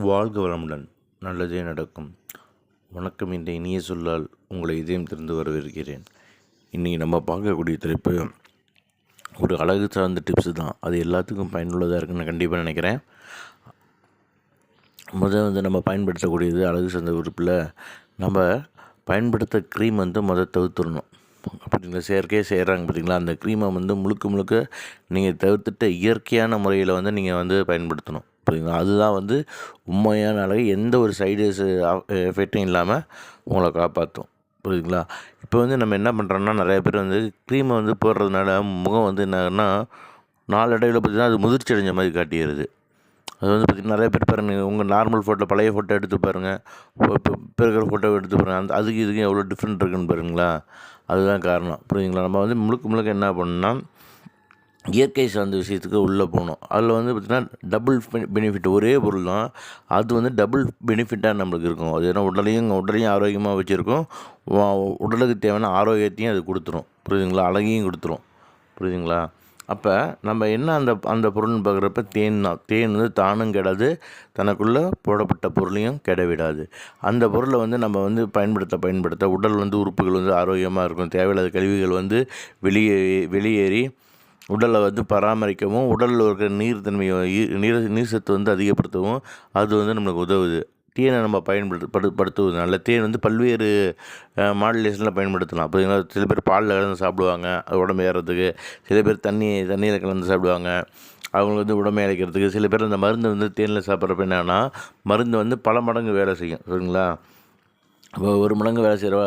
வாழ்க வளமுடன். நல்லதே நடக்கும். வணக்கம். என்ற இனிய சொல்லால் உங்களை இதயம் திறந்து வரவேற்கிறேன். இன்றைக்கி நம்ம பார்க்கக்கூடிய தலைப்பு ஒரு அழகு சார்ந்த டிப்ஸு தான். அது எல்லாத்துக்கும் பயனுள்ளதாக இருக்குன்னு கண்டிப்பாக நினைக்கிறேன். நம்ம பயன்படுத்தக்கூடியது அழகு சார்ந்த உறுப்பில் நம்ம பயன்படுத்த க்ரீம் தவிர்த்துடணும். அப்படிங்களா, செயற்கையாக செய்கிறாங்க பார்த்திங்களா, அந்த க்ரீமை முழுக்க நீங்கள் தவிர்த்துட்டு இயற்கையான முறையில் நீங்கள் பயன்படுத்தணும். புரியுதுங்களா? அதுதான் உண்மையான அழகு. எந்த ஒரு சைடு எஃபெக்டும் இல்லாமல் உங்களை காப்பாற்றும். புரியுதுங்களா? இப்போ நம்ம என்ன பண்ணுறோன்னா, நிறைய பேர் க்ரீமை போடுறதுனால முகம் என்னன்னா நாளடைவில் பார்த்திங்கன்னா அது முதிர்ச்சி அடைஞ்ச மாதிரி காட்டிடுது. அது பார்த்திங்கன்னா நிறைய பேர் பாருங்கள், உங்கள் நார்மல் ஃபோட்டோ பழைய ஃபோட்டோ எடுத்து பாருங்கள், இப்போ இருக்கிற ஃபோட்டோ எடுத்து பாருங்கள், அதுக்கு இதுக்கும் எவ்வளோ டிஃப்ரெண்ட் இருக்குன்னு பாருங்களா. அதுதான் காரணம். புரியுதுங்களா? நம்ம முழுக்க என்ன பண்ணணும்னா இயற்கை சார்ந்த விஷயத்துக்கு உள்ளே போகணும். அதில் பார்த்திங்கன்னா டபுள் பெனிஃபிட். ஒரே பொருள் தான், அது டபுள் பெனிஃபிட்டாக நம்மளுக்கு இருக்கும். அது ஏன்னா உடலையும் ஆரோக்கியமாக வச்சுருக்கும், உடலுக்கு தேவையான ஆரோக்கியத்தையும் அது கொடுத்துரும். புரியுதுங்களா? அழகையும் கொடுத்துரும். புரியுதுங்களா? அப்போ நம்ம என்ன அந்த பொருள்னு பார்க்குறப்ப தேன் தான். தேன் தானும் கெடாது, தனக்குள்ளே போடப்பட்ட பொருளையும் கெட விடாது. அந்த பொருளை நம்ம பயன்படுத்த உடல் உறுப்புகள் ஆரோக்கியமாக இருக்கும். தேவையில்லாத கழிவுகள் வெளியேறி உடலை பராமரிக்கவும், உடலில் இருக்கிற நீர்த்தன்மையை நீர் சத்து அதிகப்படுத்தவும் அது நம்மளுக்கு உதவுது. தேனை நம்ம படுத்துவதனால தேன் பல்வேறு மாடுலேஷனில் பயன்படுத்தலாம். பார்த்தீங்கன்னா சில பேர் பாலில் கலந்து சாப்பிடுவாங்க, அது உடம்பு ஏறுறதுக்கு. சில பேர் தண்ணியில் கலந்து சாப்பிடுவாங்க, அவங்களுக்கு உடம்பு இழைக்கிறதுக்கு. சில பேர் அந்த மருந்து தேனில் சாப்பிட்றப்ப என்னன்னா மருந்து பல மடங்கு வேலை செய்யும். சரிங்களா? இப்போ 1 மடங்கு வேலை செய்கிற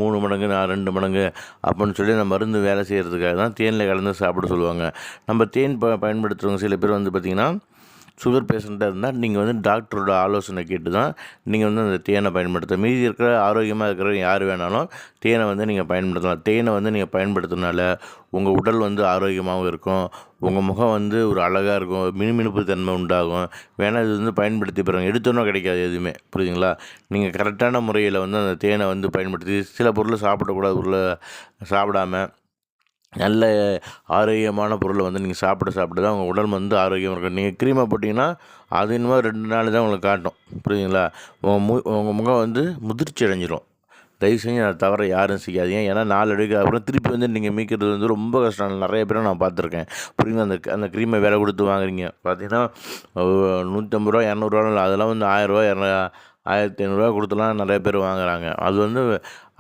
3 மடங்கு 2 மடங்கு அப்படின்னு சொல்லி அந்த மருந்து வேலை செய்கிறதுக்காக தான் தேனில் கலந்து சாப்பிட சொல்லுவாங்க. நம்ம தேன் பயன்படுத்துகிறவங்க சில பேர் பார்த்திங்கன்னா சுகர் பேஷண்ட்டாக இருந்தால் நீங்கள் டாக்டரோட ஆலோசனை கேட்டு தான் நீங்கள் அந்த தேனை பயன்படுத்த. மீதி இருக்கிற ஆரோக்கியமாக இருக்கிற யார் வேணாலும் தேனை நீங்கள் பயன்படுத்தலாம். தேனை நீங்கள் பயன்படுத்தினால உங்கள் உடல் ஆரோக்கியமாகவும் இருக்கும், உங்கள் முகம் ஒரு அழகாக இருக்கும், மினுமினுப்பு தன்மை உண்டாகும். வேணால் இது பயன்படுத்தி பாருங்கள். எடுத்தோன்னா கிடைக்காது எதுவுமே. புரியுதுங்களா? நீங்கள் கரெக்டான முறையில் அந்த தேனை பயன்படுத்தி சில பொருளை சாப்பிடக்கூடாத பொருளை சாப்பிடாமல் நல்ல ஆரோக்கியமான பொருளை நீங்கள் சாப்பிட தான் உங்கள் உடல் ஆரோக்கியமாக இருக்கும். நீங்கள் க்ரீமை போட்டிங்கன்னா அது இன்னும் 2 நாள் தான் உங்களுக்கு காட்டும். புரியுதுங்களா? உங்கள் முகம் முதிர்ச்சி அடைஞ்சிரும். தயவு செஞ்சு அதை தவிர யாரும் செய்யாதீங்க. ஏன்னா நாளடைவுக்கு அப்புறம் திருப்பி நீங்கள் மீட்கிறது ரொம்ப கஷ்டம். நிறைய பேரை நான் பார்த்துருக்கேன். புரியுங்களா? அந்த க்ரீமை விலை கொடுத்து வாங்குறீங்க. பார்த்தீங்கன்னா ₹150 ₹200 அதெல்லாம் ₹1000 ₹1500 கொடுத்துலாம் நிறைய பேர் வாங்குறாங்க.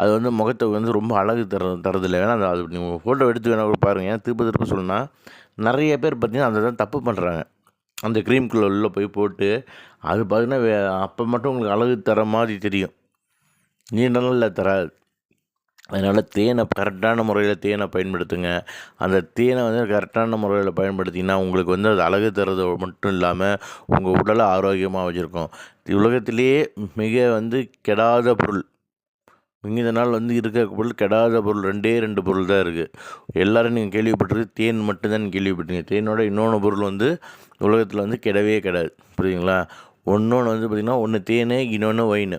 அது முகத்தை ரொம்ப அழகு தரதில்லை. வேணால் அது நீங்கள் ஃபோட்டோ எடுத்து வேணால் கூட பாருங்கள். ஏன் திருப்ப சொல்லணும்னா நிறைய பேர் பார்த்திங்கன்னா அதை தான் தப்பு பண்ணுறாங்க. அந்த க்ரீம்குள்ளே உள்ளே போய் போட்டு அது பார்த்திங்கன்னா அப்போ மட்டும் உங்களுக்கு அழகு தர மாதிரி தெரியும், நீண்ட நாளில் தராது. அதனால் கரெக்டான முறையில் தேனை பயன்படுத்துங்க. அந்த தேனை கரெக்டான முறையில் பயன்படுத்திங்கன்னா உங்களுக்கு அது அழகு தர்றது மட்டும் இல்லாமல் உங்கள் உடலை ஆரோக்கியமாக வச்சுருக்கும். உலகத்திலேயே மிக கெடாத பொருள், இந்த நாள் இருக்க பொருள் கெடாத பொருள் 2 பொருள் தான் இருக்குது. எல்லோரும் நீங்கள் கேள்விப்பட்டிருக்கு தேன் மட்டும்தான் கேள்விப்பட்டீங்க. தேனோட இன்னொன்று பொருள் உலகத்தில் கெடவே கெடாது. புரியுதுங்களா? ஒன்று பார்த்திங்கன்னா ஒன்று தேன், இன்னொன்று ஒயின்.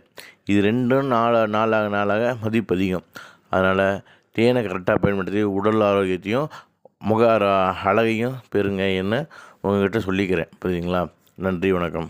இது 2ம் நாளாக மதிப்பு அதிகம். அதனால் தேனை கரெக்டாக பயன்படுத்தி உடல் ஆரோக்கியத்தையும் முக அழகையும் பெறுங்க என்ன உங்கள்கிட்ட சொல்லிக்கிறேன். புரியுதுங்களா? நன்றி, வணக்கம்.